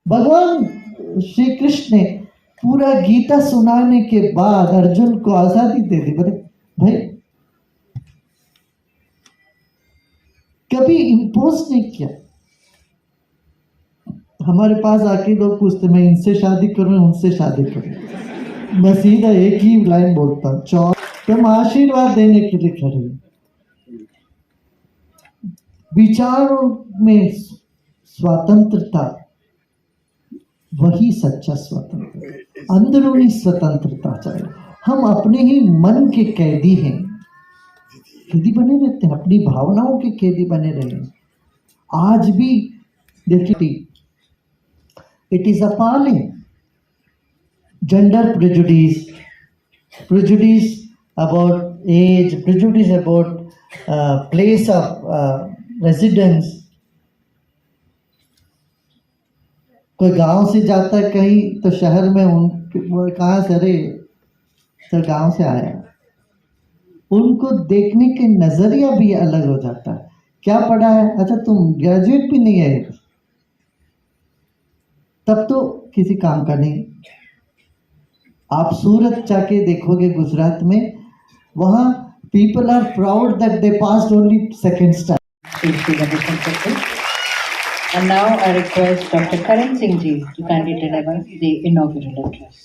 भगवान श्री कृष्ण ने पूरा गीता सुनाने के बाद अर्जुन को आजादी दे दी। बोले भाई कभी इम्पोज नहीं किया। हमारे पास आके लोग पूछते मैं इनसे शादी करूं उनसे शादी करूं, मैं सीधा एक ही लाइन बोलता हूं, चौर तुम आशीर्वाद देने के लिए खड़े हो। विचारों में स्वतंत्रता वही सच्चा स्वतंत्रता, अंदरूनी स्वतंत्रता चाहिए। हम अपने ही मन के कैदी हैं, कैदी बने रहते हैं, अपनी भावनाओं के कैदी बने रहे हैं। आज भी देखिए it is appalling, gender prejudice, prejudice about age, prejudice about place of residence। कोई गांव से जाता है कहीं तो शहर में वो कहाँ से, अरे सर गांव से आया, उनको देखने के नजरिया भी अलग हो जाता है। क्या पढ़ा है, अच्छा तुम ग्रेजुएट भी नहीं है, तब तो किसी काम का नहीं। आप सूरत जाके देखोगे गुजरात में, वहाँ people are proud that they passed only second standard. And now I request Dr. Karan Singh ji to kindly deliver the inaugural address.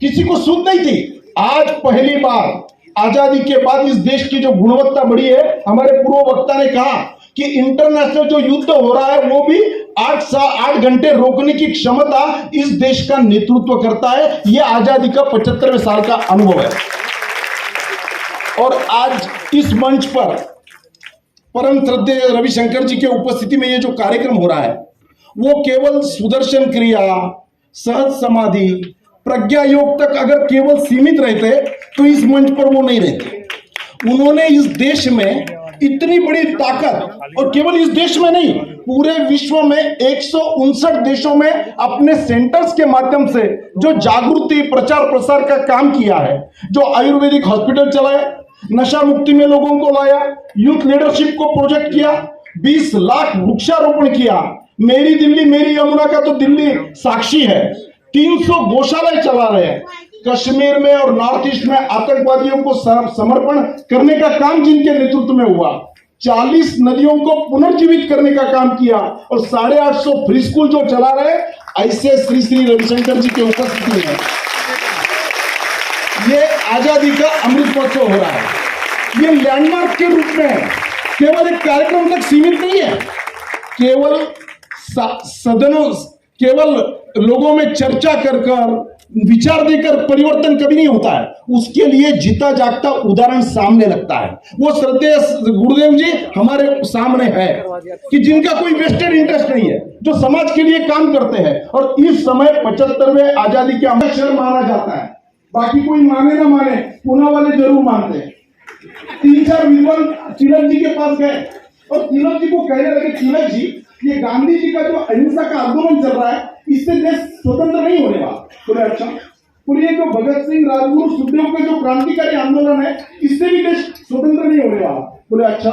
किसी को सूझ नहीं थी, आज पहली बार आजादी के बाद इस देश की जो गुणवत्ता बढ़ी है। हमारे पूर्व वक्ता ने कहा कि इंटरनेशनल जो युद्ध हो रहा है वो भी 8 घंटे रोकने की क्षमता इस देश का नेतृत्व करता है। यह आजादी का 75वें साल का अनुभव है। और आज इस मंच पर परम श्रद्धेय रविशंकर जी के उपस्थिति में ये जो कार्यक्रम हो रहा है वो केवल सुदर्शन क्रिया, सहज समाधि, प्रज्ञा योग तक अगर केवल सीमित रहते तो इस मंच पर वो नहीं रहते। उन्होंने इस देश में इतनी बड़ी ताकत, और केवल इस देश में नहीं पूरे विश्व में 159 देशों में अपने सेंटर्स के माध्यम से जो जागृति प्रचार प्रसार का काम किया है, जो आयुर्वेदिक हॉस्पिटल चलाए, नशा मुक्ति में लोगों को लाया, यूथ लीडरशिप को प्रोजेक्ट किया, 20 लाख वृक्षारोपण किया। मेरी दिल्ली मेरी यमुना का तो दिल्ली साक्षी है। 300 गौशालाएं चला रहे हैं। कश्मीर में और नॉर्थ ईस्ट में आतंकवादियों को समर्पण करने का काम जिनके नेतृत्व में हुआ, 40 नदियों को पुनर्जीवित करने का काम किया, और 850 फ्री स्कूल जो चला रहे, ऐसे श्री श्री रविशंकर जी के उपस्थिति में ये आजादी का अमृत महोत्सव हो रहा है। ये लैंडमार्क के रूप में है, केवल एक कार्यक्रम तक सीमित नहीं है, केवल सदनों, केवल लोगों में चर्चा कर विचार देकर परिवर्तन कभी नहीं होता है। उसके लिए जीता जागता उदाहरण सामने लगता है। वो श्रद्धेय गुरुदेव जी हमारे सामने है कि जिनका कोई वेस्टेड इंटरेस्ट नहीं है, जो समाज के लिए काम करते हैं। और इस समय 75वें आजादी के अमृत क्षण माना जाता है। बाकी कोई माने ना माने, पुणे वाले जरूर मानते हैं। 3-4 विद्वान तिलक जी के पास गए और तिलक जी को कहने लगे, तिलक जी ये गांधी जी का जो अहिंसा का आंदोलन चल रहा है, इससे देश स्वतंत्र नहीं होने वाला। बोले अच्छा। बोले जो भगत सिंह, राजगुरु, सुखदेव का जो क्रांतिकारी आंदोलन है, इससे भी देश स्वतंत्र नहीं होने वाला। बोले अच्छा।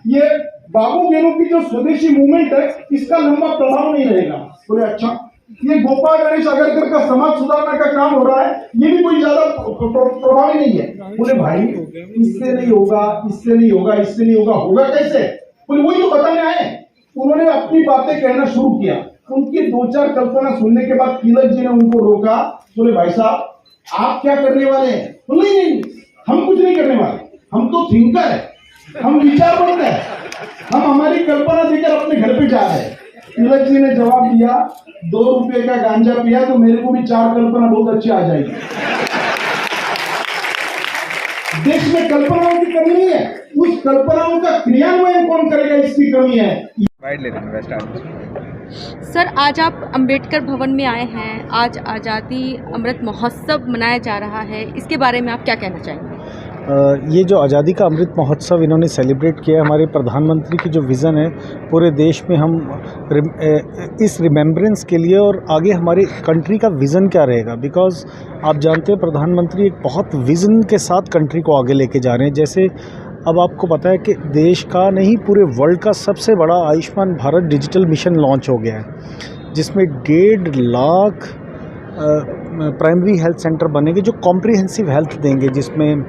ये बाबू गेनू की जो स्वदेशी मूवमेंट है, इसका लंबा प्रभाव नहीं रहेगा। बोले अच्छा। ये गोपाल गणेश अगरकर का समाज सुधारना का काम हो रहा है, ये भी कोई ज्यादा प्रभावी नहीं है। बोले भाई इससे नहीं होगा, इससे नहीं होगा, इससे नहीं होगा, होगा कैसे? बोले वही तो बताने आए। उन्होंने अपनी बातें कहना शुरू किया। उनकी 2-4 कल्पना सुनने के बाद तिलक जी ने उनको रोका। बोले भाई साहब आप क्या करने वाले हैं? बोले नहीं, हम कुछ नहीं करने वाले, हम तो थिंकर है, हम विचार बनते हैं, हम हमारी कल्पना देकर अपने घर पे जा रहे हैं। तिलक जी ने जवाब दिया, 2 रुपए का गांजा पिया तो मेरे को भी 4 कल्पना बहुत अच्छी आ जाएगी। देश में कल्पनाओं की कमी नहीं है, उस कल्पनाओं का क्रियान्वयन कौन करेगा इसकी कमी है। सर आज आप अंबेडकर भवन में आए हैं, आज आज़ादी अमृत महोत्सव मनाया जा रहा है, इसके बारे में आप क्या कहना चाहेंगे? ये जो आज़ादी का अमृत महोत्सव इन्होंने सेलिब्रेट किया, हमारे प्रधानमंत्री की जो विज़न है पूरे देश में, हम इस रिमेम्बरेंस के लिए और आगे हमारी कंट्री का विज़न क्या रहेगा। बिकॉज़ आप जानते हैं प्रधानमंत्री एक बहुत विज़न के साथ कंट्री को आगे लेके जा रहे हैं। जैसे अब आपको पता है कि देश का नहीं पूरे वर्ल्ड का सबसे बड़ा Ayushman Bharat digital mission launch हो गया है, जिसमें 1.5 लाख प्राइमरी हेल्थ सेंटर बनेंगे जो कॉम्प्रिहेंसिव हेल्थ देंगे, जिसमें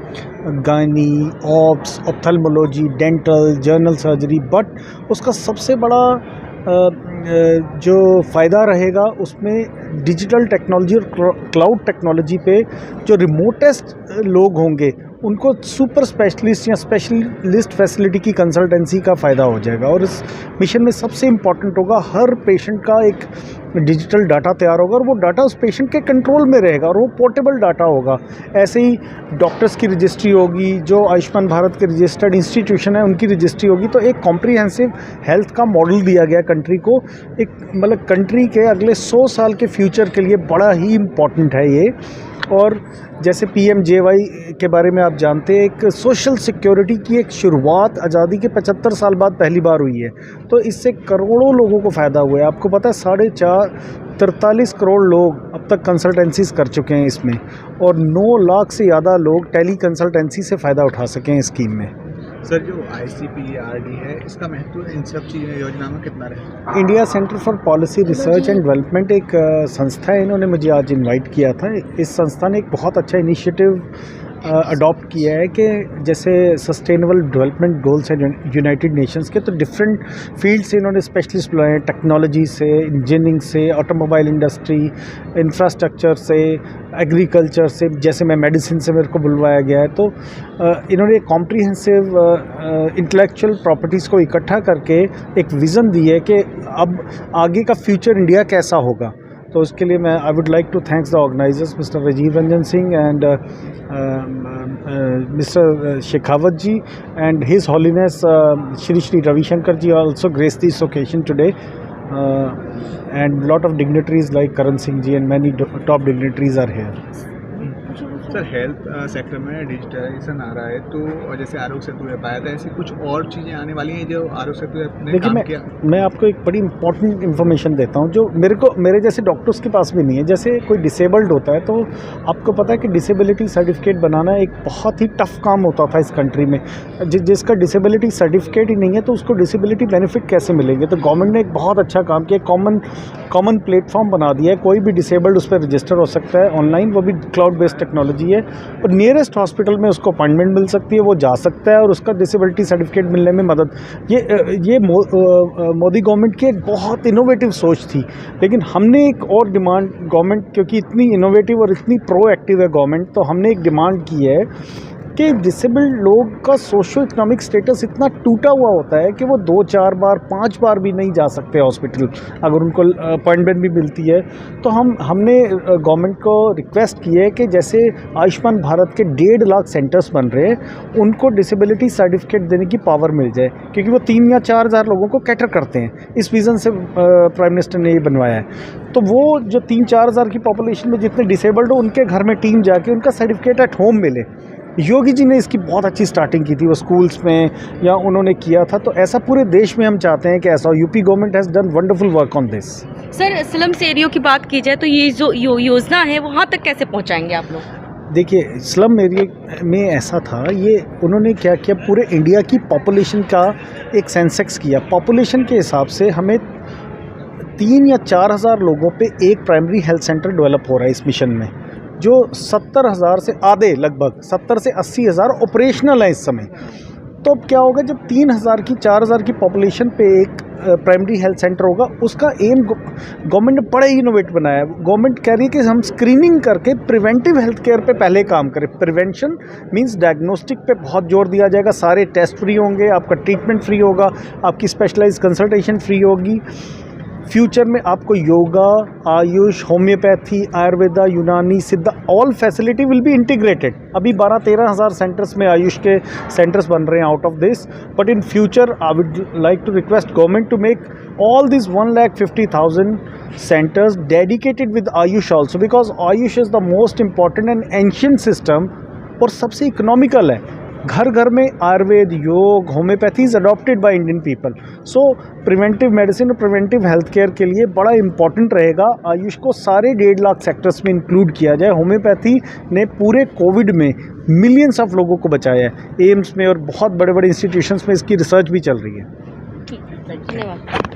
gynae, ops, ophthalmology, dental, general surgery. But उसका सबसे बड़ा जो फ़ायदा रहेगा उसमें डिजिटल टेक्नोलॉजी और क्लाउड टेक्नोलॉजी पे जो रिमोटेस्ट लोग होंगे उनको सुपर स्पेशलिस्ट या स्पेशलिस्ट फैसिलिटी की कंसल्टेंसी का फ़ायदा हो जाएगा। और इस मिशन में सबसे इम्पॉर्टेंट होगा हर पेशेंट का एक डिजिटल डाटा तैयार होगा और वो डाटा उस पेशेंट के कंट्रोल में रहेगा और वो पोर्टेबल डाटा होगा। ऐसे ही डॉक्टर्स की रजिस्ट्री होगी, जो आयुष्मान भारत के रजिस्टर्ड इंस्टीट्यूशन है उनकी रजिस्ट्री होगी। तो एक कॉम्प्रिहेंसिव हेल्थ का मॉडल दिया गया कंट्री को, एक मतलब कंट्री के अगले 100 साल के फ्यूचर के लिए बड़ा ही इम्पॉर्टेंट है ये। और जैसे PMJY के बारे में आप जानते हैं, एक सोशल सिक्योरिटी की एक शुरुआत आज़ादी के 75 साल बाद पहली बार हुई है। तो इससे करोड़ों लोगों को फ़ायदा हुआ है। आपको पता है 43 करोड़ लोग अब तक कंसल्टेंसीज कर चुके हैं इसमें, और 9 लाख से ज़्यादा लोग टेली कंसल्टेंसी से फ़ायदा उठा सके हैं इस स्कीम में। सर, जो ICPRD है इसका महत्व इन सब चीज़ें योजनाओं में कितना रहेगा? India centre for policy research and development एक संस्था है, इन्होंने मुझे आज इनवाइट किया था। इस संस्था ने एक बहुत अच्छा इनिशिएटिव अडॉप्ट किया है कि जैसे सस्टेनेबल डेवलपमेंट गोल्स हैं यूनाइटेड नेशंस के, तो डिफरेंट फील्ड से इन्होंने स्पेशलिस्ट बुलाए हैं, टेक्नोलॉजी से, इंजीनियरिंग से, ऑटोमोबाइल इंडस्ट्री, इंफ्रास्ट्रक्चर से, एग्रीकल्चर से, जैसे मैं मेडिसिन से मेरे को बुलवाया गया है। तो इन्होंने एक कॉम्प्रिहेंसिव इंटेलेक्चुअल प्रॉपर्टीज़ को इकट्ठा करके एक विज़न दी है कि अब आगे का फ्यूचर इंडिया कैसा होगा। तो उसके लिए मैं I would like to thanks the organisers mister Rajiv Ranjan Singh and mister Shekhawat ji and his holiness Shri Shri Ravishankar ji also graced this occasion today, and lot of dignitaries like Karan Singh ji and many top dignitaries are here. Sir, health sector में digitalisation आ रहा है, तो जैसे Aarogya Setu app आया था, ऐसी कुछ और चीज़ें आने वाली हैं जो आरोग्य सेतु ऐप ने काम किया? मैं आपको एक बड़ी इंपॉर्टेंट इन्फॉर्मेशन देता हूँ जो मेरे जैसे डॉक्टर्स के पास भी नहीं है। जैसे कोई डिसेबल्ड होता है तो आपको पता है कि डिसेबिलिटी सर्टिफिकेट बनाना एक बहुत ही टफ काम होता था इस कंट्री में। जिसका डिसेबिलिटी सर्टिफिकेट ही नहीं है तो उसको डिसेबिलिटी बेनिफिट कैसे मिलेंगे? तो गवर्नमेंट ने एक बहुत अच्छा काम किया, कॉमन प्लेटफॉर्म बना दिया है। कोई भी डिसेबल्ड उस पर रजिस्टर हो सकता है ऑनलाइन, वो भी क्लाउड बेस्ड टेक्नोलॉजी है, और नियरेस्ट हॉस्पिटल में उसको अपॉइंटमेंट मिल सकती है, वो जा सकता है और उसका डिसेबिलिटी सर्टिफिकेट मिलने में मदद। ये मोदी गवर्नमेंट की एक बहुत इनोवेटिव सोच थी, लेकिन हमने एक और डिमांड गवर्नमेंट, क्योंकि इतनी इनोवेटिव और इतनी प्रोएक्टिव है गवर्नमेंट, तो हमने एक डिमांड की है कि डिसेबल्ड लोग का सोशो इकोनॉमिक स्टेटस इतना टूटा हुआ होता है कि वो 2-4 बार 5 बार भी नहीं जा सकते हॉस्पिटल अगर उनको अपॉइंटमेंट भी मिलती है। तो हमने गवर्नमेंट को रिक्वेस्ट की है कि जैसे आयुष्मान भारत के 1.5 लाख सेंटर्स बन रहे हैं, उनको डिसेबिलिटी सर्टिफिकेट देने की पावर मिल जाए, क्योंकि वो 3 या 4 हज़ार लोगों को कैटर करते हैं। इस विज़न से प्राइम मिनिस्टर ने ये बनवाया है। तो वो जो 3-4 हज़ार की पॉपुलेशन में जितने डिसेबल्ड हो, उनके घर में टीम जाके उनका सर्टिफिकेट एट होम मिले। योगी जी ने इसकी बहुत अच्छी स्टार्टिंग की थी, वो स्कूल्स में या उन्होंने किया था। तो ऐसा पूरे देश में हम चाहते हैं कि ऐसा UP government has done wonderful work on this. Sir, slums area की बात की जाए तो ये जो योजना है वहाँ तक कैसे पहुँचाएंगे आप लोग? देखिए, स्लम एरिया में ऐसा था, ये उन्होंने क्या किया, पूरे इंडिया की पॉपुलेशन का एक सेंसेक्स किया। पॉपुलेशन के हिसाब से हमें 3 या 4 हज़ार लोगों पे एक प्राइमरी हेल्थ सेंटर डेवलप हो रहा है इस मिशन में, जो 70,000 से आधे, लगभग 70 से 80 हज़ार ऑपरेशनल है इस समय। तो अब क्या होगा, जब 3,000 की 4,000 की पॉपुलेशन पे एक प्राइमरी हेल्थ सेंटर होगा, उसका एम गवर्नमेंट ने बड़ा ही इनोवेट बनाया है। गवर्नमेंट कह रही है कि हम स्क्रीनिंग करके प्रिवेंटिव हेल्थ केयर पे पहले काम करें। प्रिवेंशन मींस डायग्नोस्टिक पे बहुत जोर दिया जाएगा, सारे टेस्ट फ्री होंगे, आपका ट्रीटमेंट फ्री होगा, आपकी स्पेशलाइज्ड कंसल्टेशन फ्री होगी। फ्यूचर में आपको योगा, आयुष, होम्योपैथी, आयुर्वेदा, यूनानी, सिद्धा, all facility will be integrated. अभी 12-13 हज़ार सेंटर्स में आयुष के सेंटर्स बन रहे हैं out of this, but in future I would like to request government to make all these 1,50,000 centers dedicated with Ayush also, because Ayush is the most important and ancient system और सबसे economical है। घर घर में आयुर्वेद, योग, homeopathy is adopted by Indian people. So preventive medicine और preventive health care के लिए बड़ा इंपॉर्टेंट रहेगा आयुष को सारे 1.5 लाख सेक्टर्स में इंक्लूड किया जाए। होम्योपैथी ने पूरे कोविड में मिलियंस ऑफ लोगों को बचाया है। एम्स में और बहुत बड़े बड़े इंस्टीट्यूशंस में इसकी रिसर्च भी चल रही है। ठीक है, धन्यवाद।